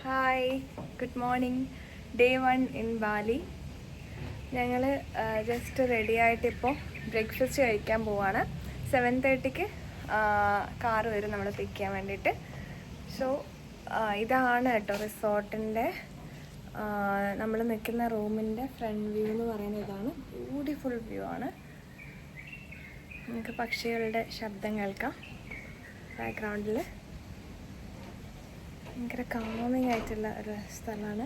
Hi, good morning. Day 1 in Bali. ഞങ്ങൾ just ready ആയിട്ട് ഇപ്പോൾ ബ്രേക്ക്ഫാസ്റ്റ് കഴിക്കാൻ പോവാണ്. 7:30 കാറ് വരും നമ്മളെ പിക്ക് ചെയ്യാൻ വേണ്ടിയിട്ട്. സോ ഇതാണ് കേട്ടോ റിസോർട്ടിൻ്റെ നമ്മൾ നിൽക്കുന്ന റൂമിൻ്റെ ഫ്രണ്ട് വ്യൂ എന്ന് പറയുന്നത്. ഇതാണ് ബ്യൂട്ടിഫുൾ വ്യൂ ആണ്. നമുക്ക് പക്ഷികളുടെ ശബ്ദം കേൾക്കാം ബാക്ക്ഗ്രൗണ്ടിൽ. ഭയങ്കര കാമിങ് ആയിട്ടുള്ള ഒരു സ്ഥലമാണ്.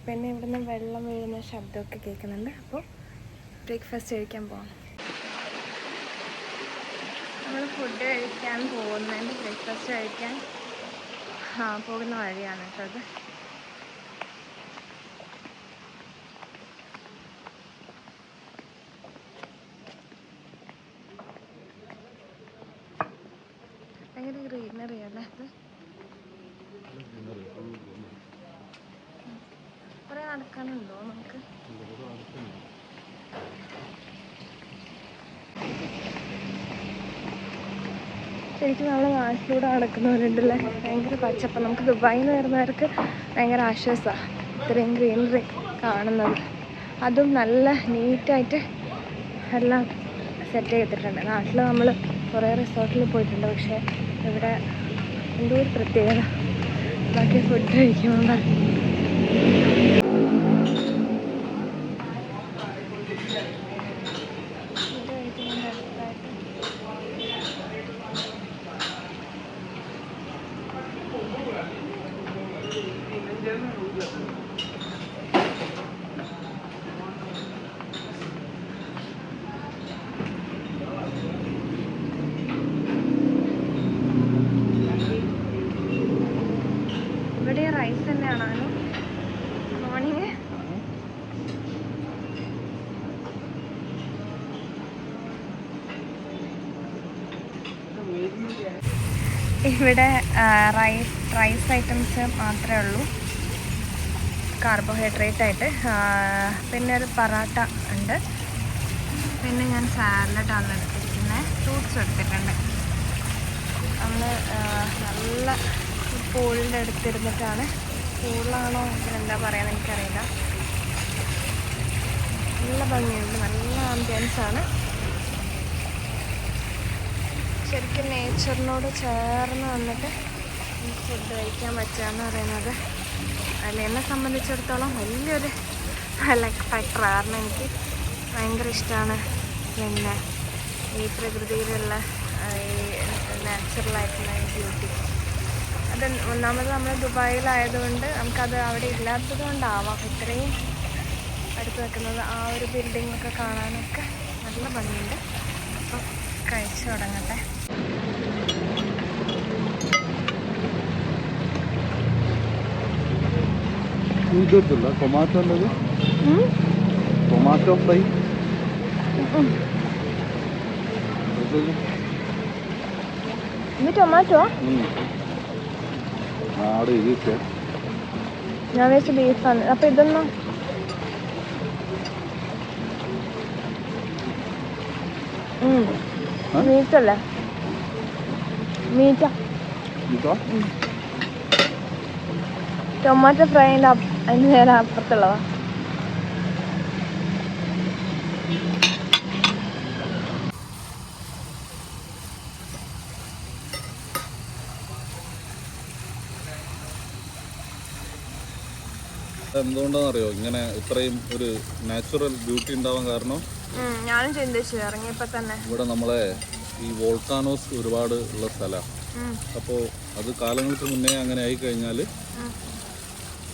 പിന്നെ ഇവിടുന്ന് വെള്ളം വീഴുന്ന ശബ്ദമൊക്കെ കേൾക്കുന്നുണ്ട്. അപ്പോൾ ബ്രേക്ക്ഫാസ്റ്റ് കഴിക്കാൻ പോകാം. നമ്മൾ ഫുഡ് കഴിക്കാൻ പോകുന്നതിൻ്റെ ബ്രേക്ക്ഫാസ്റ്റ് കഴിക്കാൻ പോകുന്ന വഴിയാണ് കേട്ടോ അത്. ഭയങ്കര ഗ്രീനറി അല്ലേ അത്. കുറെ നടക്കാനുണ്ടോ നമുക്ക്? ശരിക്കും നമ്മളെ നാട്ടിലൂടെ നടക്കുന്നവരുണ്ടല്ലേ. ഭയങ്കര പച്ചപ്പ്. നമുക്ക് ദുബായിൽ നിന്ന് വരുന്നവർക്ക് ഭയങ്കര ആശ്വാസമാണ് ഇത്രയും ഗ്രീനറി കാണുന്നത്. അതും നല്ല നീറ്റായിട്ട് എല്ലാം സെറ്റ് ചെയ്തിട്ടുണ്ട്. നാട്ടിൽ നമ്മൾ കുറേ റിസോർട്ടിൽ പോയിട്ടുണ്ട്, പക്ഷേ ഇവിടെ എന്തോ ഒരു പ്രത്യേകത. ബാക്കി ഫുഡ് കഴിക്കുമ്പോൾ ഇവിടെ റൈസ് തന്നെയാണോ മോർണിംഗ്? ഇവിടെ റൈസ് ഐറ്റംസ് മാത്രമേ ഉള്ളൂ കാർബോഹൈഡ്രേറ്റ് ആയിട്ട്. പിന്നെ ഒരു പൊറാട്ട ഉണ്ട്. പിന്നെ ഞാൻ സാലഡാണ് എടുത്തിരിക്കുന്നത്. ഫ്രൂട്ട്സ് എടുത്തിട്ടുണ്ട്. നമ്മൾ നല്ല പൂളിൻ്റെ അടുത്തിരുന്നിട്ടാണ്. പൂളാണോ ഇതിനെന്താ പറയാന്ന് എനിക്കറിയില്ല. നല്ല ഭംഗിയുണ്ട്, നല്ല ആംബിയൻസാണ്. ശരിക്കും നേച്ചറിനോട് ചേർന്ന് വന്നിട്ട് ഫുഡ് കഴിക്കാൻ പറ്റുകയെന്ന് പറയുന്നത് അതിൽ എന്നെ സംബന്ധിച്ചിടത്തോളം വലിയൊരു ലക്ക് ഫാക്ടർ. കാരണം എനിക്ക് ഭയങ്കര ഇഷ്ടമാണ് പിന്നെ ഈ പ്രകൃതിയിലുള്ള ഈ നാച്ചുറലായിട്ടുള്ള ഈ ബ്യൂട്ടി. അത് ഒന്നാമത് നമ്മൾ ദുബായിലായതുകൊണ്ട് നമുക്കത് അവിടെ ഇല്ലാത്തത് കൊണ്ടാവാം ഇത്രയും അടുത്ത് നിൽക്കുന്നത്. ആ ഒരു ബിൽഡിങ്ങൊക്കെ കാണാനൊക്കെ നല്ല ഭംഗിയുണ്ട്. അപ്പോൾ കഴിച്ചു തുടങ്ങട്ടെ. ടൊമാറ്റോ ഉള്ളത്, ടൊമാറ്റോ ഫ്രൈ. ഇത് ടൊമാറ്റോ? ഞാൻ വെച്ച് ബീഫാണ്. അപ്പൊ ഇതൊന്നും മീറ്റല്ലേ? മീറ്റാ. ടൊമാറ്റോ ഫ്രൈൻ്റെ അതിന് നേരെ അപ്പുറത്തുള്ളതാ. എന്തുകൊണ്ടാണെന്നറിയോ ഇങ്ങനെ ഇത്രയും ഒരു നാച്ചുറൽ ബ്യൂട്ടി ഉണ്ടാവാൻ കാരണം? ഞാനും ചിന്തിച്ചു ഇറങ്ങിയപ്പോ തന്നെ. ഇവിടെ നമ്മളെ ഈ വോൾക്കാനോസ് ഒരുപാട് ഉള്ള സ്ഥലമാണ്. അപ്പോൾ അത് കാലങ്ങൾക്ക് മുന്നേ അങ്ങനെ ആയിക്കഴിഞ്ഞാൽ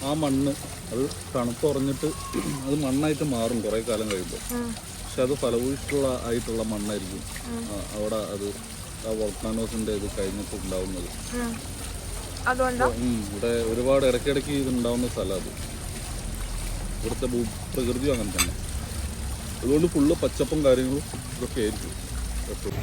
ആ മണ്ണ് അത് തണുത്തുറഞ്ഞിട്ട് അത് മണ്ണായിട്ട് മാറും കുറേ കാലം കഴിയുമ്പോൾ. പക്ഷെ അത് ഫലഭൂയിഷ്ഠുള്ള ആയിട്ടുള്ള മണ്ണായിരിക്കും അവിടെ അത് ആ വോൾക്കാനോസിൻ്റെ ഇത് കഴിഞ്ഞിട്ട് ഉണ്ടാവുന്നത്. ഇവിടെ ഒരുപാട് ഇടയ്ക്കിടയ്ക്ക് ഇത് ഉണ്ടാവുന്ന സ്ഥലം. അത് ഇവിടുത്തെ പ്രകൃതിയും അങ്ങനെ തന്നെ. അതുകൊണ്ട് ഫുള്ള് പച്ചപ്പും കാര്യങ്ങളും ഇതൊക്കെ ആയിരിക്കും എപ്പോഴും.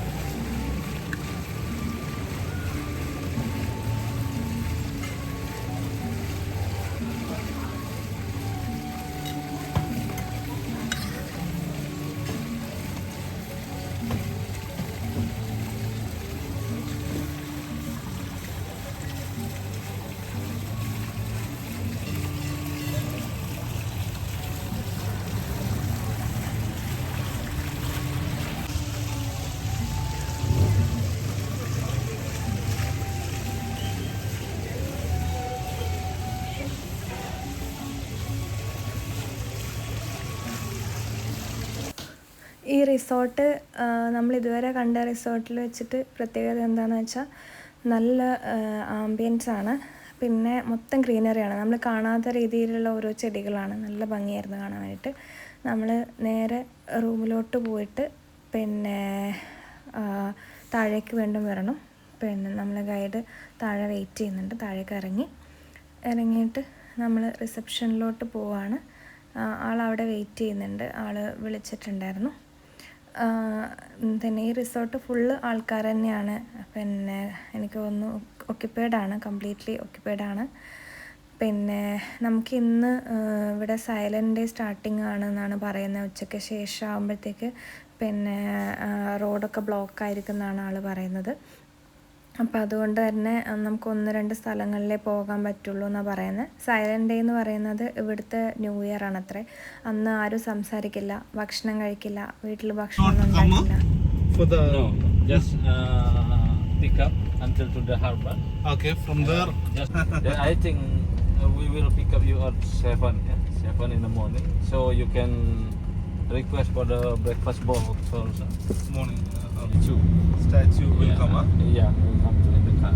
ഈ റിസോർട്ട് നമ്മൾ ഇതുവരെ കണ്ട റിസോർട്ടിൽ വെച്ചിട്ട് പ്രത്യേകത എന്താണെന്ന് വെച്ചാൽ നല്ല ആംബിയൻസ് ആണ്. പിന്നെ മൊത്തം ഗ്രീനറിയാണ്, നമ്മൾ കാണാത്ത രീതിയിലുള്ള ഓരോ ചെടികളാണ്. നല്ല ഭംഗിയായിരുന്നു കാണാനായിട്ട്. നമ്മൾ നേരെ റൂമിലോട്ട് പോയിട്ട് പിന്നെ താഴേക്ക് വീണ്ടും വരണം. പിന്നെ നമ്മൾ ഗൈഡ് താഴെ വെയിറ്റ് ചെയ്യുന്നുണ്ട്. താഴേക്ക് ഇറങ്ങിയിട്ട് നമ്മൾ റിസപ്ഷനിലോട്ട് പോവാണ്. ആളവിടെ വെയിറ്റ് ചെയ്യുന്നുണ്ട്. ആൾ വിളിച്ചിട്ടുണ്ടായിരുന്നു. പിന്നെ ഈ റിസോർട്ട് ഫുള്ള് ആൾക്കാർ തന്നെയാണ്. പിന്നെ എനിക്ക് തോന്നുന്നു ഒക്യുപ്പൈഡാണ്, കംപ്ലീറ്റ്ലി ഒക്യുപ്പൈഡാണ്. പിന്നെ നമുക്ക് ഇന്ന് ഇവിടെ സൈലൻറ്റ് ഡേ സ്റ്റാർട്ടിങ് ആണെന്നാണ് പറയുന്നത്. ഉച്ചയ്ക്ക് ശേഷം ആകുമ്പോഴത്തേക്ക് പിന്നെ റോഡൊക്കെ ബ്ലോക്കായിരിക്കും എന്നാണ് ആൾ പറയുന്നത്. അപ്പോൾ അതുകൊണ്ട് തന്നെ നമുക്ക് 1-2 സ്ഥലങ്ങളിലേ പോകാൻ പറ്റുള്ളൂ എന്നാണ് പറയുന്നത്. സൈലൻറ്റ് ഡേ എന്ന് പറയുന്നത് ഇവിടുത്തെ ന്യൂ ഇയർ ആണത്രേ. അന്ന് ആരും സംസാരിക്കില്ല, ഭക്ഷണം കഴിക്കില്ല, വീട്ടിൽ ഭക്ഷണം ഉണ്ടാക്കില്ല. No, just pick up until to the harbor. Okay, from there. Then I think we will pick up you at 7 in the morning, so you can request for the breakfast box also. Morning. Statue will come, huh? Yeah, will come to in the car.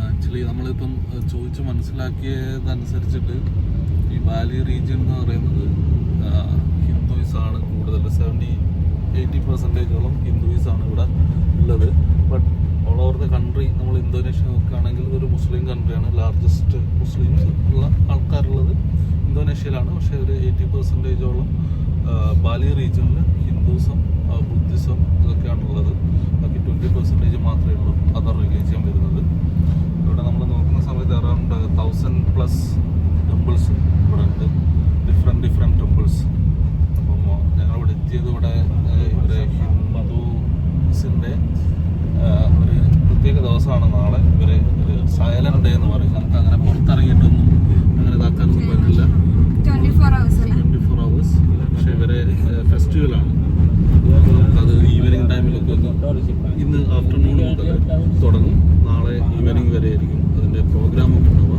Actually നമ്മളിപ്പം ചോദിച്ച് മനസ്സിലാക്കിയതനുസരിച്ചിട്ട് ഈ Bali region എന്ന് പറയുന്നത് ഹിന്ദുയിസാണ് കൂടുതൽ. 70-80% ഹിന്ദുയിസാണ് ഇവിടെ ഉള്ളത്. But all over the country നമ്മൾ Indonesia നോക്കുകയാണെങ്കിൽ ഒരു മുസ്ലിം കൺട്രിയാണ്. ലാർജസ്റ്റ് മുസ്ലിംസ് ഉള്ള ആൾക്കാരുള്ളത് ഇന്തോനേഷ്യയിലാണ്. പക്ഷേ ഒരു 80%ഓളം ബാലി റീജിയനിൽ ഹിന്ദുസം, ബുദ്ധിസം ഇതൊക്കെയാണുള്ളത്. ബാക്കി 20% മാത്രമേ ഉള്ളൂ അതർ റിലീജിയൻ വരുന്നത്. ഇവിടെ നമ്മൾ നോക്കുന്ന സമയത്ത് അറൗണ്ട് 1000+ ടെമ്പിൾസ് ഇവിടെ ഉണ്ട്. Different temples. അപ്പം ഞങ്ങളിവിടെ എത്തിയത് ഇവിടെ ഇവരെ ഹിന്ദുസിൻ്റെ ഒരു പ്രത്യേക ദിവസമാണ് നാളെ. ഇവർ ഒരു സൈലൻറ്റ് ഡേ എന്ന് പറയും. നമുക്ക് അങ്ങനെ പുറത്തിറങ്ങിയിട്ടൊന്നും അങ്ങനെ ഇതാക്കാനൊന്നും പറ്റില്ല. 24 hours. പക്ഷേ ഇവരെ ഫെസ്റ്റിവലാണ്. നമുക്കത് ഈവനിങ് ടൈമിലൊക്കെ ഇന്ന് ആഫ്റ്റർനൂൺ മുതൽ തുടങ്ങും. നാളെ ഈവനിങ് വരെ ആയിരിക്കും അതിൻ്റെ പ്രോഗ്രാമൊക്കെ ഉണ്ടാവുക.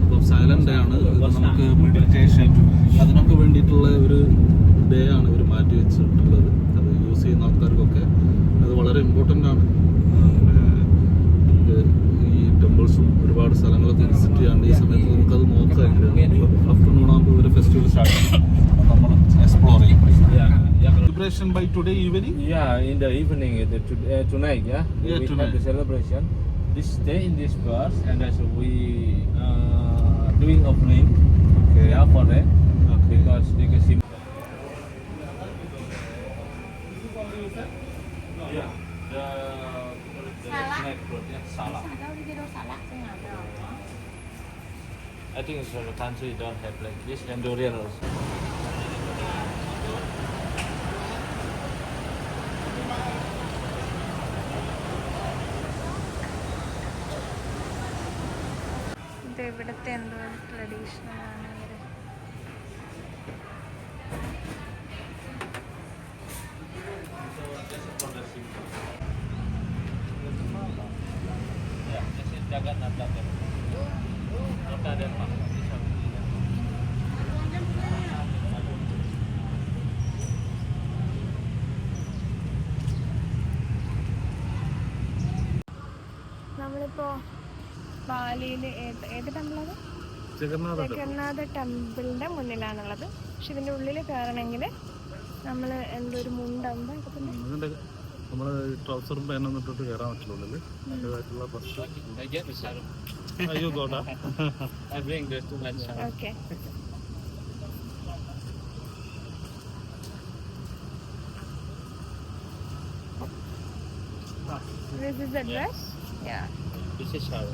അപ്പോൾ സൈലൻറ്റ് ഡേ ആണ്. ഇത് നമുക്ക് മെഡിറ്റേഷൻ അതിനൊക്കെ വേണ്ടിയിട്ടുള്ള ഒരു ഡേ ആണ് ഇവർ മാറ്റി വെച്ചിട്ടുള്ളത്. അത് യൂസ് ചെയ്യുന്ന ആൾക്കാർക്കൊക്കെ അത് വളരെ ഇമ്പോർട്ടൻ്റ് ആണ്. ഈ ടെമ്പിൾസും ഒരുപാട് സ്ഥലങ്ങളൊക്കെ വിസിറ്റ് ചെയ്യാണ്ട് ഈ സമയത്ത് നമുക്കത് നോക്കാം. ആഫ്റ്റർനൂൺ ആകുമ്പോൾ ഇവർ ഫെസ്റ്റിവൽ സ്റ്റാർട്ട് ചെയ്യും. നമ്മൾ എക്സ്പ്ലോർ ചെയ്യും. Celebration by today evening? Yeah, in the evening, tonight, Yeah, we tonight. have the celebration. This stay in this bus, and that's we doing offering. Okay. Yeah, for that. Okay. Because they can see. Yeah, the snack fruit, yeah, salad. I think it's the country don't have like this, and durian also. ഇത് ഇവിടുത്തെ എന്തോ traditional ആണ്. Yeah, this is Jagannath Temple. Kota Denmark. നമ്മളിപ്പോൾ ബാലിയിൽ ഏത് ടെമ്പിളത്? ജഗന്നാഥ ടെമ്പിളിൻ്റെ മുന്നിലാണുള്ളത്. പക്ഷെ ഇതിൻ്റെ ഉള്ളിൽ കയറണമെങ്കിൽ നമ്മൾ എന്തൊരു മുണ്ടാകുമ്പോൾ ഇതിൻ്റെ നമ്മൾ ട്രൗസറും പാനൊന്നും ഇട്ടിട്ട് കയറാൻ പറ്റുള്ളൂ. അതിൻ്റെതായിട്ടുള്ള ബസ്. അയ്യോ ഗോഡാ. Okay. This is the dress? Yeah. This is our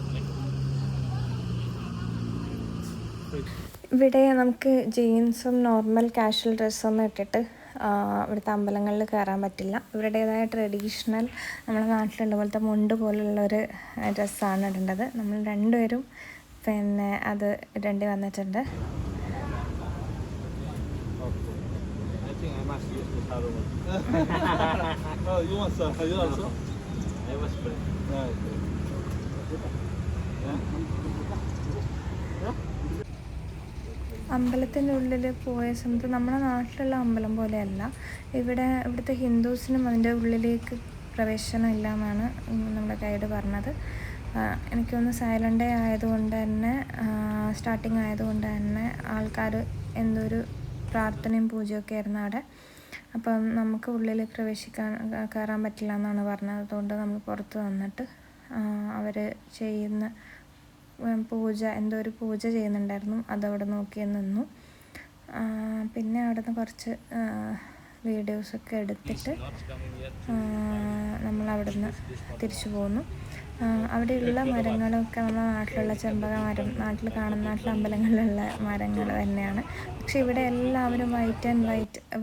ഇവിടെ നമുക്ക് ജീൻസും നോർമൽ കാഷ്വൽ ഡ്രസ്സൊന്നും ഇട്ടിട്ട് ഇവിടുത്തെ അമ്പലങ്ങളിൽ കയറാൻ പറ്റില്ല. ഇവരുടേതായ ട്രഡീഷണൽ നമ്മുടെ നാട്ടിലുള്ള പോലത്തെ മുണ്ട് പോലുള്ളൊരു ഡ്രസ്സാണ് ഇടേണ്ടത്. നമ്മൾ രണ്ടുപേരും പിന്നെ അത് ഇടേണ്ടി വന്നിട്ടുണ്ട്. I think I must use the towel. Oh, you want some? You also? I was pretty. അമ്പലത്തിൻ്റെ ഉള്ളിൽ പോയ സമയത്ത് നമ്മുടെ നാട്ടിലുള്ള അമ്പലം പോലെയല്ല. ഇവിടുത്തെ ഹിന്ദുസിനും അതിൻ്റെ ഉള്ളിലേക്ക് പ്രവേശനം ഇല്ല എന്നാണ് നമ്മുടെ ഗൈഡ് പറഞ്ഞത്. എനിക്കൊന്ന് സൈലൻ്റ് ഡേ ആയതുകൊണ്ട് തന്നെ, സ്റ്റാർട്ടിങ് ആയതുകൊണ്ട് തന്നെ ആൾക്കാർ എന്തൊരു പ്രാർത്ഥനയും പൂജയൊക്കെ ആയിരുന്നു അവിടെ. അപ്പം നമുക്ക് ഉള്ളിൽ കയറാൻ പറ്റില്ല എന്നാണ് പറഞ്ഞത്. അതുകൊണ്ട് നമ്മൾ പുറത്ത് വന്നിട്ട് അവർ ചെയ്യുന്ന പൂജ, എന്തോ ഒരു പൂജ ചെയ്യുന്നുണ്ടായിരുന്നു, അതവിടെ നോക്കി നിന്നു. പിന്നെ അവിടെ നിന്ന് കുറച്ച് വീഡിയോസൊക്കെ എടുത്തിട്ട് നമ്മളവിടെ നിന്ന് തിരിച്ചു പോന്നു. അവിടെയുള്ള മരങ്ങളൊക്കെ നമ്മുടെ നാട്ടിലുള്ള ചെമ്പക മരം, നാട്ടിലെ അമ്പലങ്ങളിലുള്ള മരങ്ങൾ തന്നെയാണ്. പക്ഷെ ഇവിടെ എല്ലാവരും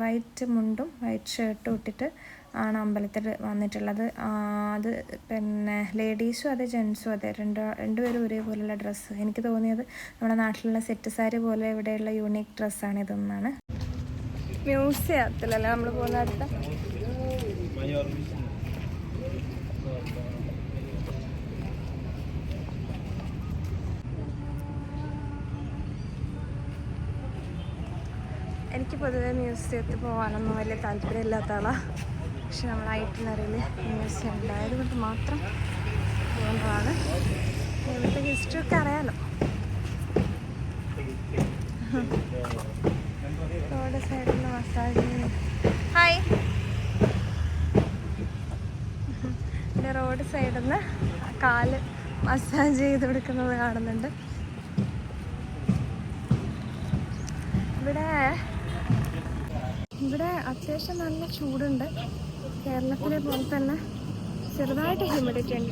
വൈറ്റ് മുണ്ടും വൈറ്റ് ഷർട്ടും ഇട്ടിട്ട് ആണ് അമ്പലത്തിൽ വന്നിട്ടുള്ളത്. അത് പിന്നെ ലേഡീസും അതെ ജെൻസും അതെ, രണ്ടുപേരും ഒരേപോലെയുള്ള ഡ്രസ്സ്. എനിക്ക് തോന്നിയത് നമ്മുടെ നാട്ടിലുള്ള സെറ്റ് സാരി പോലെ ഇവിടെയുള്ള യൂണീക്ക് ഡ്രസ്സാണ് ഇതെന്നാണ്. മ്യൂസിയത്തിലല്ലേ നമ്മൾ പോകുന്ന അടുത്ത? എനിക്ക് പൊതുവെ മ്യൂസിയത്തിൽ പോകാനൊന്നും വലിയ താല്പര്യമില്ലാത്ത ആളാണ്. പക്ഷെ നമ്മൾ ഐറ്റിനറിയിൽ മ്യൂസിയം ഉണ്ടായതുകൊണ്ട് മാത്രം പോകുന്നതാണ്. ഇവിടുത്തെ ഹിസ്റ്ററി ഒക്കെ അറിയാലോ. റോഡ് സൈഡിൽ നിന്ന് മസാജ്, ഹായ്, പിന്നെ റോഡ് സൈഡിൽ നിന്ന് കാല് മസാജ് ചെയ്ത് കൊടുക്കുന്നത് കാണുന്നുണ്ട്. ഇവിടെ അത്യാവശ്യം നല്ല ചൂടുണ്ട്. കേരളത്തിലെ പോലെ തന്നെ ചെറുതായിട്ട് ഹ്യൂമിഡിറ്റി ഉണ്ട്.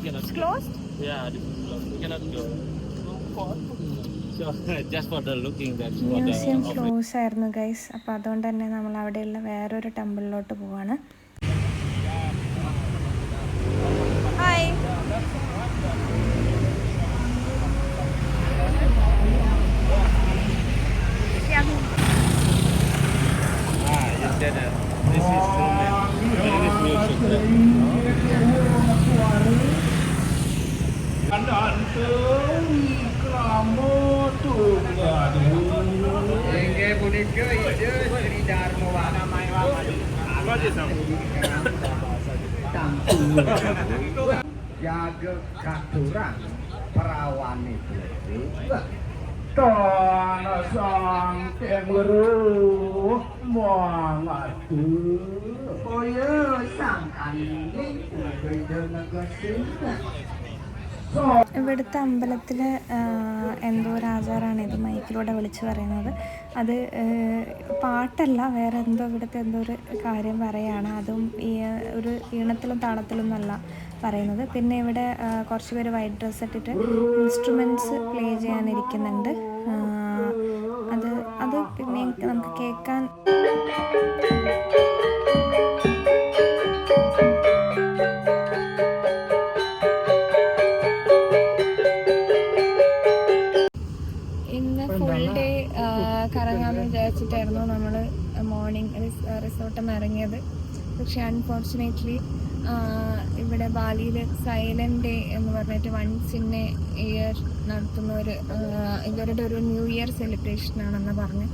മ്യൂസിയം ക്ലോസ് ആയിരുന്നു ഗൈസ്. അപ്പോൾ അതുകൊണ്ട് തന്നെ നമ്മൾ അവിടെയുള്ള വേറൊരു ടെമ്പിളിലോട്ട് പോവാണ്. Hi, This is jaga katuran perawan itu Tono sang temuru mangatu Oye sang kani Udah kesini ഇവിടുത്തെ അമ്പലത്തിൽ എന്തോ ഒരു ആചാരമാണ് ഇത് മൈക്കിലൂടെ വിളിച്ച് പറയുന്നത്. അത് പാട്ടല്ല, വേറെ എന്തോ ഇവിടുത്തെ എന്തോ ഒരു കാര്യം പറയുകയാണ്. അതും ഈ ഒരു ഈണത്തിലും താളത്തിലും എന്നല്ല പറയുന്നത്. പിന്നെ ഇവിടെ കുറച്ച് പേര് വൈറ്റ് ഡ്രസ്സ് ഇട്ടിട്ട് ഇൻസ്ട്രുമെൻറ്റ്സ് പ്ലേ ചെയ്യാനിരിക്കുന്നുണ്ട്. അത് പിന്നെ നമുക്ക് കേൾക്കാൻ കറങ്ങാമെന്ന് വിചാരിച്ചിട്ടായിരുന്നു നമ്മൾ മോർണിംഗ് റിസോർട്ടിൽ നിന്ന് ഇറങ്ങിയത്. പക്ഷെ അൺഫോർച്ചുനേറ്റ്ലി ഇവിടെ ബാലിയിൽ സൈലൻറ്റ് ഡേ എന്ന് പറഞ്ഞിട്ട് വൺസ് ഇൻ എ ഇയർ നടത്തുന്ന ഇവരുടെ ഒരു ന്യൂ ഇയർ സെലിബ്രേഷനാണെന്ന് പറഞ്ഞു.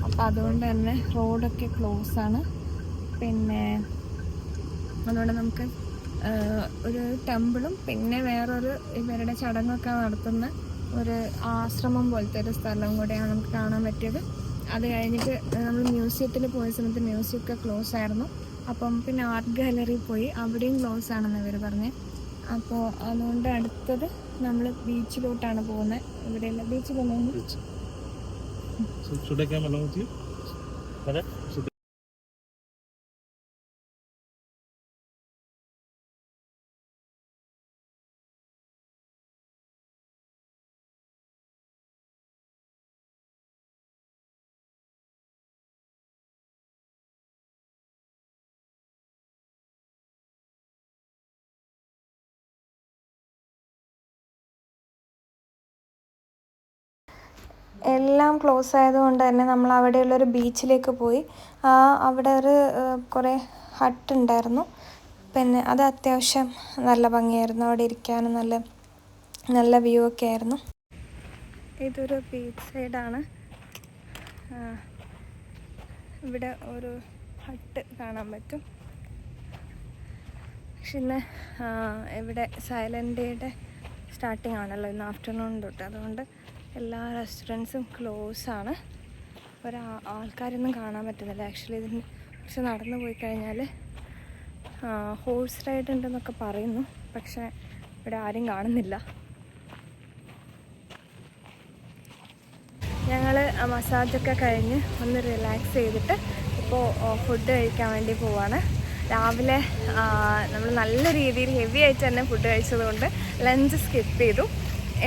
അപ്പോൾ അതുകൊണ്ട് തന്നെ റോഡൊക്കെ ക്ലോസ് ആണ്. പിന്നെ അതുകൊണ്ട് നമുക്ക് ഒരു ടെമ്പിളും പിന്നെ വേറൊരു ഇവരുടെ ചടങ്ങൊക്കെ നടത്തുന്ന ഒരു ആശ്രമം പോലത്തെ ഒരു സ്ഥലവും കൂടെയാണ് നമുക്ക് കാണാൻ പറ്റിയത്. അത് കഴിഞ്ഞിട്ട് നമ്മൾ മ്യൂസിയത്തിൽ പോയ സമയത്ത് മ്യൂസിയമൊക്കെ ക്ലോസ് ആയിരുന്നു. അപ്പം പിന്നെ ആർട്ട് ഗാലറി പോയി, അവിടെയും ക്ലോസ് ആണെന്ന് ഇവർ പറഞ്ഞ്. അപ്പോൾ അതുകൊണ്ട് അടുത്തത് നമ്മൾ ബീച്ചിലോട്ടാണ് പോകുന്നത്. ഇവിടെയുള്ള ബീച്ചിലൊന്നും എല്ലാം ക്ലോസ് ആയതുകൊണ്ട് തന്നെ നമ്മൾ അവിടെയുള്ളൊരു ബീച്ചിലേക്ക് പോയി. അവിടെ കുറേ ഹട്ട് ഉണ്ടായിരുന്നു. പിന്നെ അത് അത്യാവശ്യം നല്ല ഭംഗിയായിരുന്നു. അവിടെ ഇരിക്കാനും നല്ല വ്യൂ ഒക്കെ ആയിരുന്നു. ഇതൊരു ബീച്ച് സൈഡാണ്. ഇവിടെ ഒരു ഹട്ട് കാണാൻ പറ്റും. പക്ഷെ ഇന്ന് ഇവിടെ സൈലൻ്റ് ഡേയുടെ സ്റ്റാർട്ടിങ് ആണല്ലോ, ഇന്ന് ആഫ്റ്റർനൂൺ തൊട്ട്. അതുകൊണ്ട് എല്ലാ റെസ്റ്റോറൻറ്റ്സും ക്ലോസ് ആണ്. ആൾക്കാരൊന്നും കാണാൻ പറ്റുന്നില്ല. ആക്ച്വലി ഇതിന് കുറച്ച് നടന്നു പോയി കഴിഞ്ഞാൽ ഹോഴ്സ് റൈഡ് ഉണ്ടെന്നൊക്കെ പറയുന്നു. പക്ഷേ ഇവിടെ ആരും കാണുന്നില്ല. ഞങ്ങൾ മസാജൊക്കെ കഴിഞ്ഞ് ഒന്ന് റിലാക്സ് ചെയ്തിട്ട് ഇപ്പോൾ ഫുഡ് കഴിക്കാൻ വേണ്ടി പോവാണ്. രാവിലെ നമ്മൾ നല്ല രീതിയിൽ ഹെവി ആയിട്ട് തന്നെ ഫുഡ് കഴിച്ചതുകൊണ്ട് ലഞ്ച് സ്കിപ്പ് ചെയ്തു.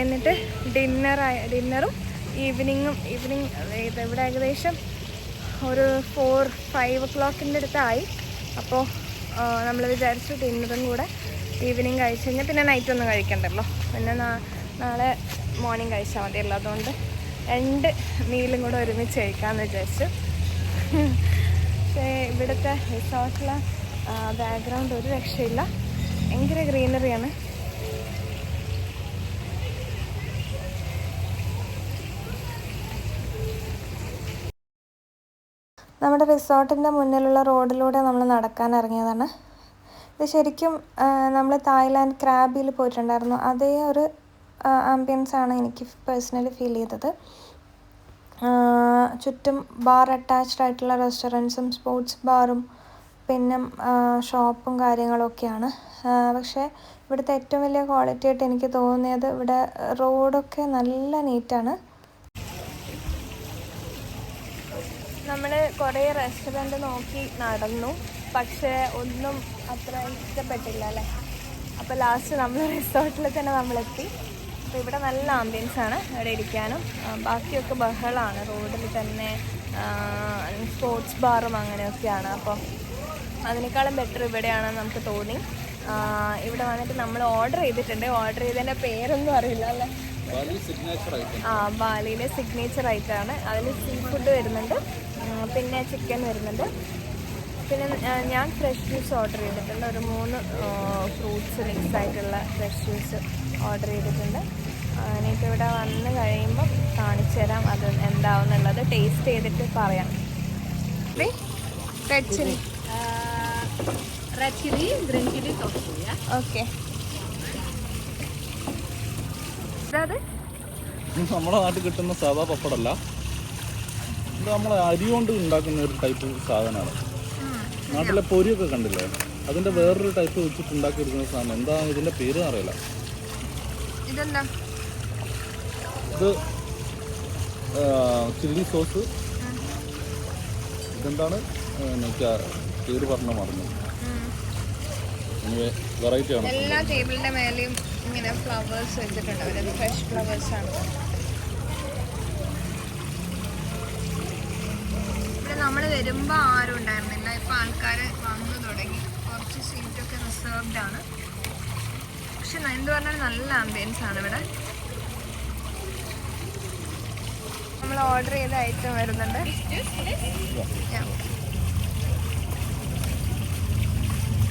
എന്നിട്ട് ഡിന്നറും ഈവനിങ് ഇവിടെ ഏകദേശം ഒരു 4-5 o'clock അടുത്തായി. അപ്പോൾ നമ്മൾ വിചാരിച്ചു ഡിന്നറും കൂടെ ഈവനിങ് കഴിച്ച് കഴിഞ്ഞാൽ പിന്നെ നൈറ്റ് ഒന്നും കഴിക്കണ്ടല്ലോ, പിന്നെ നാളെ മോർണിംഗ് കഴിച്ചാൽ മതിയല്ലോ. അതുകൊണ്ട് 2 മീലും കൂടെ ഒരുമിച്ച് കഴിക്കാമെന്ന് വിചാരിച്ചു. പക്ഷേ ഇവിടുത്തെ റിസോർട്ടിലെ ബാക്ക്ഗ്രൗണ്ട് ഒരു രക്ഷയില്ല, ഭയങ്കര ഗ്രീനറിയാണ്. നമ്മുടെ റിസോർട്ടിൻ്റെ മുന്നിലുള്ള റോഡിലൂടെ നമ്മൾ നടക്കാൻ ഇറങ്ങിയതാണ്. ഇത് ശരിക്കും നമ്മൾ തായ്ലാൻഡ് ക്രാബിൽ പോയിട്ടുണ്ടായിരുന്നു, അതേ ഒരു ആംബിയൻസ് ആണ് എനിക്ക് പേഴ്സണലി ഫീൽ ചെയ്തത്. ചുറ്റും ബാർ അറ്റാച്ച്ഡ് ആയിട്ടുള്ള റെസ്റ്റോറൻറ്റ്സും സ്പോർട്സ് ബാറും പിന്നെ ഷോപ്പും കാര്യങ്ങളൊക്കെയാണ്. പക്ഷേ ഇവിടുത്തെ ഏറ്റവും വലിയ ക്വാളിറ്റി ആയിട്ട് എനിക്ക് തോന്നിയത് ഇവിടെ റോഡൊക്കെ നല്ല നീറ്റാണ്. നമ്മൾ കുറേ റെസ്റ്റോറൻറ്റ് നോക്കി നടന്നു, പക്ഷേ ഒന്നും അത്ര ഇഷ്ടപ്പെട്ടില്ല അല്ലേ. അപ്പോൾ ലാസ്റ്റ് നമ്മൾ റിസോർട്ടിൽ തന്നെ നമ്മളെത്തി. അപ്പോൾ ഇവിടെ നല്ല ആംബിയൻസാണ് ഇവിടെ ഇരിക്കാനും. ബാക്കിയൊക്കെ ബഹളമാണ്, റോഡിൽ തന്നെ സ്പോർട്സ് ബാറും അങ്ങനെയൊക്കെയാണ്. അപ്പോൾ അതിനേക്കാളും ബെറ്റർ ഇവിടെയാണെന്ന് നമുക്ക് തോന്നി. ഇവിടെ വന്നിട്ട് നമ്മൾ ഓർഡർ ചെയ്തിട്ടുണ്ട്. ഓർഡർ ചെയ്തതിൻ്റെ പേരൊന്നും അറിയില്ല അല്ലേ. ബാലിയിലെ സിഗ്നേച്ചർ ഐറ്റമാണ്. അതിൽ സീ ഫുഡ് വരുന്നുണ്ട്, പിന്നെ ചിക്കൻ വരുന്നുണ്ട്. പിന്നെ ഞാൻ ഫ്രഷ് ജ്യൂസ് ഓർഡർ ചെയ്തിട്ടുണ്ട്. ഒരു 3 ഫ്രൂട്ട്സ് മിക്സ് ആയിട്ടുള്ള ഫ്രഷ് ജ്യൂസ് ഓർഡർ ചെയ്തിട്ടുണ്ട്. ഇനിയിപ്പോൾ ഇവിടെ വന്ന് കഴിയുമ്പം കാണിച്ചു തരാം അത് എന്താവുന്നുള്ളത്. ടേസ്റ്റ് ചെയ്തിട്ട് പറയാം. Red chilli, red chili, green chili, tofu, ya. Okay. അത് നമ്മുടെ നാട്ടിൽ കിട്ടുന്ന സാധാ പപ്പടമല്ല, ഇത് നമ്മളെ അരി കൊണ്ട് ഉണ്ടാക്കുന്ന ഒരു ടൈപ്പ് സാധനമാണ്. നാട്ടിലെ പൊരിയൊക്കെ കണ്ടില്ലേ, അതിൻ്റെ വേറൊരു ടൈപ്പ് വെച്ചിട്ട് ഉണ്ടാക്കിയെടുക്കുന്ന സാധനം. എന്താ ഇതിൻ്റെ പേര് അറിയില്ല. ഇതെന്താ? ഇത് ചില്ലി സോസ്. ഇതെന്താണ് എനിക്ക് പേര് പറഞ്ഞ മറന്നു. വെറൈറ്റി ആണ്. എല്ലാ ടേബിളിന്റെ മേലെയും ഇങ്ങനെ ഫ്ലവേഴ്സ് വെച്ചിട്ടുണ്ട്. അവരത് ഫ്രഷ് ഫ്ലവേഴ്സ് ആണ്. ഇവിടെ നമ്മൾ വരുമ്പോൾ ആരും ഉണ്ടായിരുന്നില്ല, ഇപ്പം ആൾക്കാർ വന്നു തുടങ്ങി. കുറച്ച് സീറ്റൊക്കെ റിസർവ്ഡ് ആണ്. പക്ഷെ എന്ത് പറഞ്ഞാൽ നല്ല ആംബിയൻസ് ആണ് ഇവിടെ. നമ്മൾ ഓർഡർ ചെയ്ത ഐറ്റം വരുന്നുണ്ട്.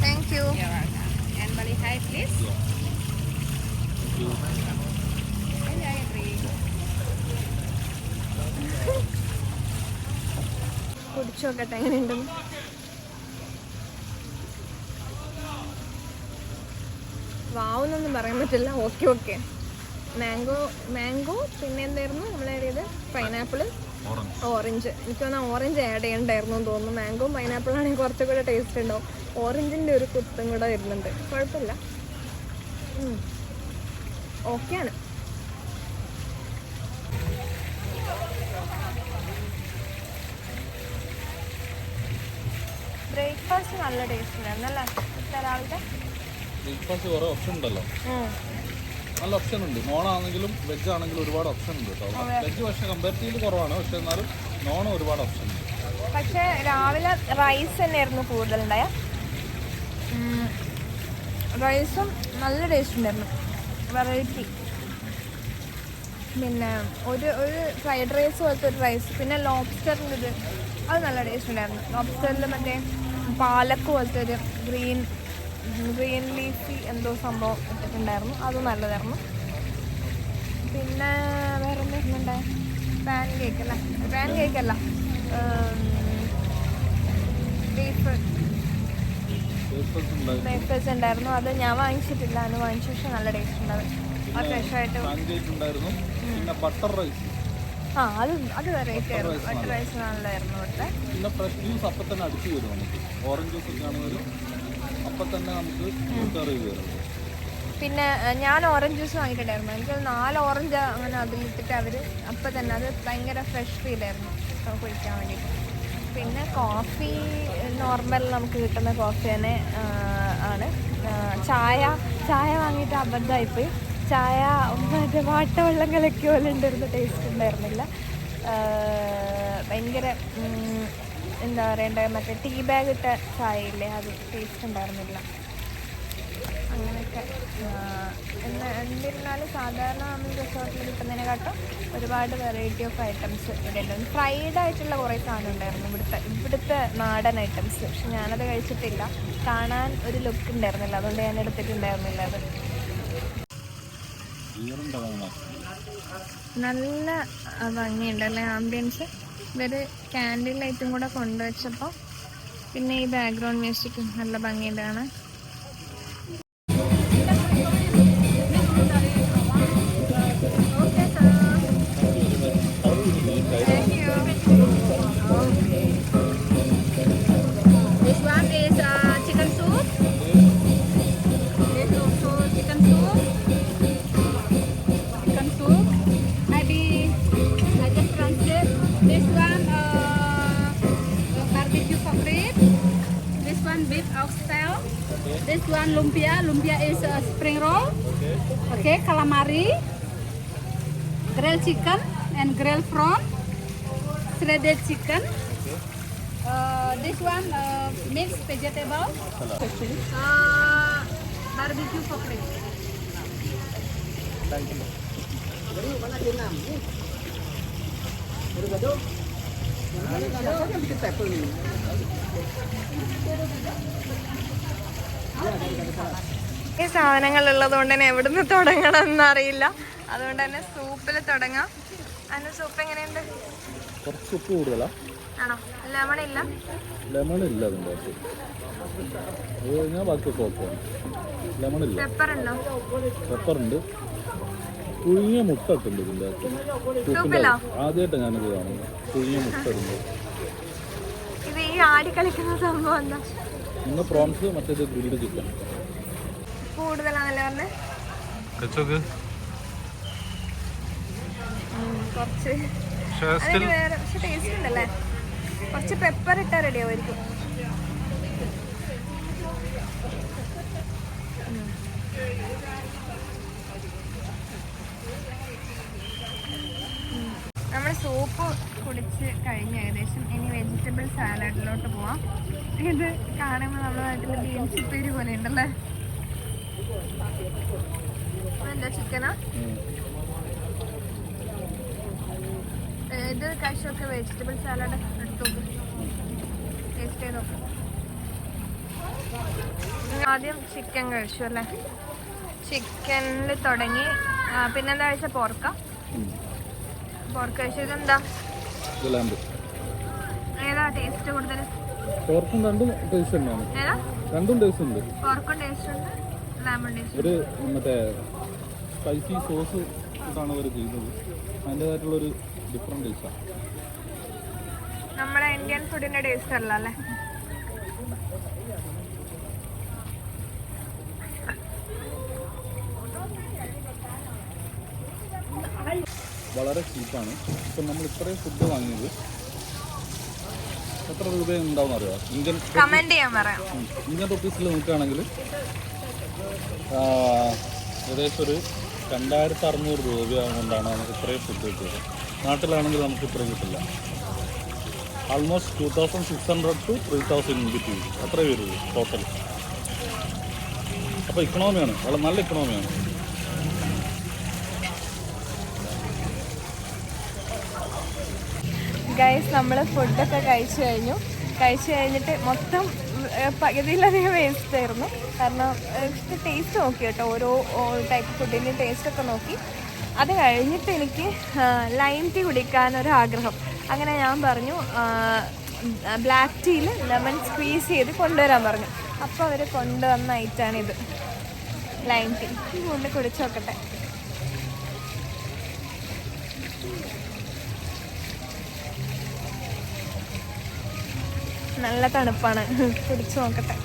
Thank you. You're welcome. And Bali Thai, please. I agree. കുടിച്ചു നോക്കട്ടെ എങ്ങനെയുണ്ടെന്ന്. വാവുന്നൊന്നും പറയാൻ പറ്റില്ല. ഓക്കെ. മാംഗോ പിന്നെ എന്തായിരുന്നു നമ്മൾ ആഡ് ചെയ്ത്? Pineapple, orange. എനിക്ക് തോന്നുന്നു ഓറഞ്ച് ആഡ് ചെയ്യണ്ടായിരുന്നു എന്ന് തോന്നുന്നു. മാംഗോ പൈനാപ്പിൾ ആണെങ്കിൽ കുറച്ചുകൂടെ ടേസ്റ്റ് ഉണ്ടാവും. ഓറഞ്ചിൻ്റെ ഒരു കുത്തും കൂടെ വരുന്നുണ്ട്. കുഴപ്പമില്ല, ഓക്കെയാണ്. ബ്രേക്ക്ഫാസ്റ്റ് നല്ല ടേസ്റ്റ് ഉണ്ടായിരുന്നു അല്ലേ രാവിലത്തെ? ബ്രേക്ക്ഫാസ്റ്റ് കുറേ ഓപ്ഷൻ ഉണ്ടല്ലോ, നല്ല ഓപ്ഷൻ ഉണ്ട്. നോൺ ആണെങ്കിലും വെജ് ആണെങ്കിലും ഒരുപാട് ഓപ്ഷൻ ഉണ്ട് കേട്ടോ. വെജ് പക്ഷേ കമ്പാരിറ്റീവ്ലി കുറവാണ്, പക്ഷെ എന്നാലും നോൺ ഒരുപാട് ഓപ്ഷൻ ഉണ്ട്. പക്ഷേ രാവിലെ റൈസ് തന്നെയായിരുന്നു കൂടുതലുണ്ടായ. റൈസും നല്ല ടേസ്റ്റ് ഉണ്ടായിരുന്നു, വെറൈറ്റി. പിന്നെ ഒരു ഫ്രൈഡ് റൈസ് പോലത്തെ ഒരു റൈസ്, പിന്നെ ലോബ്സ്റ്ററിൻ്റെ ഇത്, അത് നല്ല ടേസ്റ്റ് ഉണ്ടായിരുന്നു. ലോബ്സ്റ്ററിൽ മറ്റേ പാലക്ക് പോലത്തെ ഒരു ഗ്രീൻ ലീഫി എന്തോ സംഭവം ഇട്ടിട്ടുണ്ടായിരുന്നു, അത് നല്ലതായിരുന്നു. പിന്നെ വേറെ എന്താ ഇന്നുണ്ടായ പാൻ കേക്ക് അല്ല, പാൻ കേക്കല്ല, ബീഫ് ബ്രേക്ക്ഫാസ്റ്റ് ഉണ്ടായിരുന്നു. അത് ഞാൻ വാങ്ങിച്ചിട്ടില്ല, അന്ന് വാങ്ങിച്ച പക്ഷേ നല്ല ടേസ്റ്റ് ഉണ്ട്. അത് ഫ്രഷായിട്ട് ഉണ്ടായിരുന്നു. പിന്നെ ബട്ടർ റൈസ്, അത് വെറൈറ്റി ആയിരുന്നു. ബട്ടർ റൈസ് നല്ലതായിരുന്നു ഇവിടുത്തെ. പിന്നെ ഫ്രഷ് ജ്യൂസ് അപ്പം തന്നെ അടിച്ചു വരും നമുക്ക്. ഓറഞ്ച് ജ്യൂസ് ഒക്കെ ആണെങ്കിലും അപ്പം തന്നെ നമുക്ക് സെർവ് വരും. പിന്നെ ഞാൻ ഓറഞ്ച് ജ്യൂസ് വാങ്ങിയിട്ടുണ്ടായിരുന്നു. എനിക്ക് 4 ഓറഞ്ച് അങ്ങനെ അതിലിട്ടിട്ട് അവർ അപ്പം തന്നെ, അത് ഭയങ്കര ഫ്രഷ് ഫീലായിരുന്നു കുടിക്കാൻ വേണ്ടിയിട്ട്. പിന്നെ കോഫി നോർമൽ നമുക്ക് കിട്ടുന്ന കോഫി തന്നെ ആണ്. ചായ വാങ്ങിയിട്ട് അബദ്ധമായിപ്പോയി. ചായ മറ്റേ വാട്ടവെള്ളം കലക്കി പോലെ ഉണ്ടായിരുന്ന ടേസ്റ്റ് ഉണ്ടായിരുന്നില്ല. ഭയങ്കര എന്താ പറയണ്ടേ, മറ്റേ ടീ ബാഗ് ഇട്ട ചായയില്ലേ, അത് ടേസ്റ്റ് ഉണ്ടായിരുന്നില്ല. അങ്ങനെയൊക്കെ. എന്നിരുന്നാലും സാധാരണ നമ്മൾ റിസോർട്ടിൽ കിട്ടുന്നതിനെക്കാട്ടും ഒരുപാട് വെറൈറ്റി ഓഫ് ഐറ്റംസ് ഇവിടെ ഉണ്ട്. ഫ്രൈഡ് ആയിട്ടുള്ള കുറേ സാധനം ഉണ്ടായിരുന്നു ഇവിടുത്തെ നാടൻ ഐറ്റംസ്. പക്ഷെ ഞാനത് കഴിച്ചിട്ടില്ല. കാണാൻ ഒരു ലുക്ക് ഉണ്ടായിരുന്നില്ല, അതുകൊണ്ട് ഞാൻ എടുത്തിട്ടുണ്ടായിരുന്നില്ല അത്. നല്ല ഭംഗിയുണ്ടല്ലേ ആംബിയൻസ്. ഇവർ ക്യാൻഡിൽ ലൈറ്റും കൂടെ കൊണ്ടുവച്ചപ്പോൾ പിന്നെ ഈ ബാക്ക്ഗ്രൗണ്ട് മ്യൂസിക്കും നല്ല ഭംഗിയുണ്ട് കാണാൻ. This one is chicken soup. This also chicken soup. Chicken soup. Maybe I just translate. This one barbecue favorite. This one beef oxtail. This one lumpia. Lumpia is spring roll. Okay, calamari. Grilled chicken and grilled prawn. Shredded chicken. This one mixed vegetable. Barbecue favorite. ഈ സാധനങ്ങൾ ഉള്ളത് കൊണ്ട് തന്നെ എവിടുന്ന് തുടങ്ങണം എന്നറിയില്ല. അതുകൊണ്ട് തന്നെ സൂപ്പിൽ തുടങ്ങാം. അതിന്റെ സൂപ്പ് എങ്ങനെയുണ്ട്? കുറച്ച് ഉപ്പ് കൂടുതലാ. ആണോ? ലെമണില്ല? ലെമണില്ല അതിൻ്റെ അകത്ത്. അത് കഴിഞ്ഞാൽ ബാക്കിയൊക്കെ ഓക്കെയാണ്. ലെമണില്ല. പെപ്പറുണ്ടോ? പെപ്പറുണ്ട്. പുഴുങ്ങിയ മുട്ട ഇട്ടുണ്ട് ഇതിൻ്റെ അകത്ത്. സൂപ്പിലോ? ആദ്യമായിട്ടാണ് ഞാനിത് കാണുന്നത്. പുഴുങ്ങിയ മുട്ട ഇടുന്നത്. ഇത് ഈ ആടി കളിക്കുന്ന സംഭവം എന്താ? ഇന്ന് പ്രോൺസ്, മറ്റേത് ഗ്രിൽഡ് ചിക്കൻ. കൂടുതലാണല്ലേ പറഞ്ഞേ? കുറച്ച് അതിന് വേറെ പക്ഷെ ടേസ്റ്റ് ഉണ്ടല്ലേ. കുറച്ച് പെപ്പർ ഇട്ടാൽ റെഡി ആവുമായിരിക്കും. നമ്മൾ സൂപ്പ് കുടിച്ച് കഴിഞ്ഞ് ഏകദേശം. ഇനി വെജിറ്റബിൾ സാലഡിലോട്ട് പോവാം. ഇത് കാണുമ്പോൾ നമ്മുടെ നാട്ടിൽ ബീൻസ് ഉപ്പേരി പോലെ ഉണ്ടല്ലേ. എന്താ ചിക്കനാ? ഇത് കഴിച്ചൊക്കെ വെജിറ്റബിൾ സാലഡ് എടുത്തു ടേസ്റ്റ് ചെയ്ത് നോക്കും. ആദ്യം ചിക്കൻ കഴിച്ചു അല്ലേ. ചിക്കനിൽ തുടങ്ങി. പിന്നെന്താ കഴിച്ച പോർക്ക കഴിച്ചു. ഇതെന്താ? ഏതാ ടേസ്റ്റ് കൂടുതൽ? പോർക്കും രണ്ടും ടേസ്റ്റ് ഉണ്ടാണ്. ഏതാ? രണ്ടും ടേസ്റ്റ് ഉണ്ട്. പോർക്കും ടേസ്റ്റ് ഉണ്ട്, ലെമൺ ടേസ്റ്റ്. ഒരു മറ്റേ സ്പൈസി സോസ് ഇതാണ് അവർ ചെയ്യുന്നത്. അതിൻ്റെതായിട്ടുള്ളൊരു ഡിഫറെൻറ്റ് ടേസ്റ്റാണ്. നമ്മുടെ ഇന്ത്യൻ ഫുഡിന്റെ ടേസ്റ്റ് അല്ല അല്ലേ. വളരെ ചീപ്പാണ്. ഇപ്പം നമ്മൾ ഇത്രയും ഫുഡ് വാങ്ങിയത് എത്ര രൂപ ഉണ്ടാവും അറിയാം? കമന്റ് ചെയ്യാൻ പറയാം. ഇന്ത്യൻ റുപ്പീസിൽ നോക്കുകയാണെങ്കിൽ ഏകദേശം ഒരു 2600 രൂപ കൊണ്ടാണ് നമുക്ക് ഇത്രയും ഫുഡ് കിട്ടിയത്. നാട്ടിലാണെങ്കിൽ നമുക്ക് ഇത്രയും കിട്ടില്ല. ആൾമോസ്റ്റ് 2600 to 3000 ഇൻ ബിറ്റ്വീൻ അത്രേ വരുള്ളൂ ടോട്ടൽ. അപ്പോൾ ഇക്കണോമിയാണ്, വളരെ നല്ല ഇക്കണോമിയാണ്. ഗൈസ്, നമ്മൾ ഫുഡൊക്കെ കഴിച്ചു കഴിഞ്ഞിട്ട് മൊത്തം പകുതിയിലധികം വേസ്റ്റ് ആയിരുന്നു. കാരണം ടേസ്റ്റ് നോക്കി കേട്ടോ, ഓരോ ടൈപ്പ് ഫുഡിൻ്റെ ടേസ്റ്റൊക്കെ നോക്കി. അത് കഴിഞ്ഞിട്ട് എനിക്ക് ലൈം ടീ കുടിക്കാനൊരു ആഗ്രഹം. അങ്ങനെ ഞാൻ പറഞ്ഞു ബ്ലാക്ക് ടീയിൽ ലെമൺ സ്ക്വീസ് ചെയ്ത് കൊണ്ടുവരാൻ പറഞ്ഞു. അപ്പോൾ അവർ കൊണ്ടുവന്ന ഐറ്റാണിത്, ലൈം ടീ. കൊണ്ട് കുടിച്ച് നോക്കട്ടെ. നല്ല തണുപ്പാണ്, കുടിച്ച് നോക്കട്ടെ.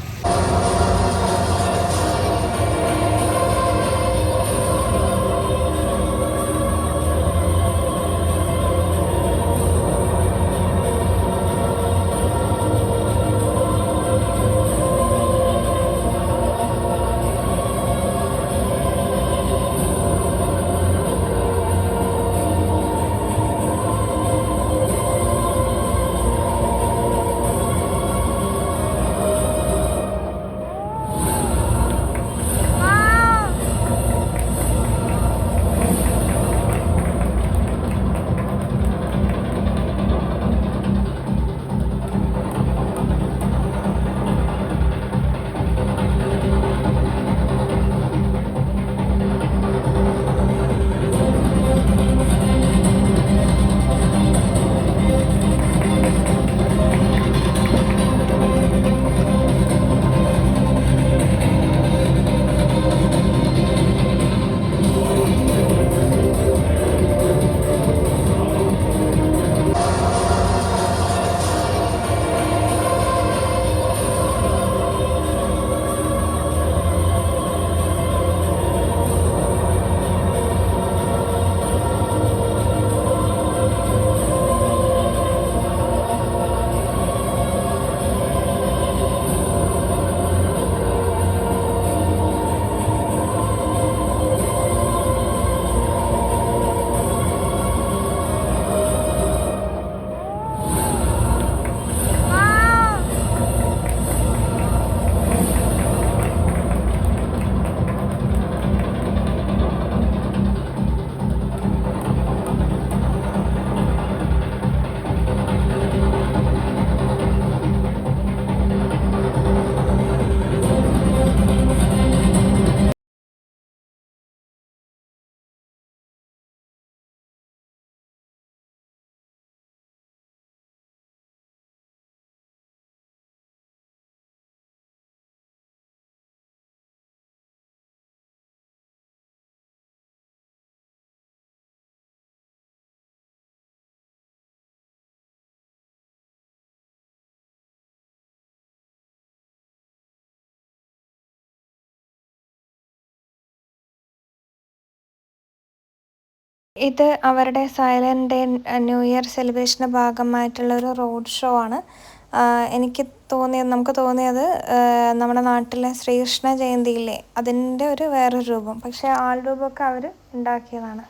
ഇത് അവരുടെ സൈലന്റ് ഡേ ന്യൂ ഇയർ സെലിബ്രേഷൻ്റെ ഭാഗമായിട്ടുള്ളൊരു റോഡ് ഷോ ആണ്. നമുക്ക് തോന്നിയത് നമ്മുടെ നാട്ടിലെ ശ്രീകൃഷ്ണ ജയന്തിയില്ലേ അതിൻ്റെ ഒരു വേറൊരു രൂപം, പക്ഷേ ആൾ രൂപമൊക്കെ അവർ ഉണ്ടാക്കിയതാണ്.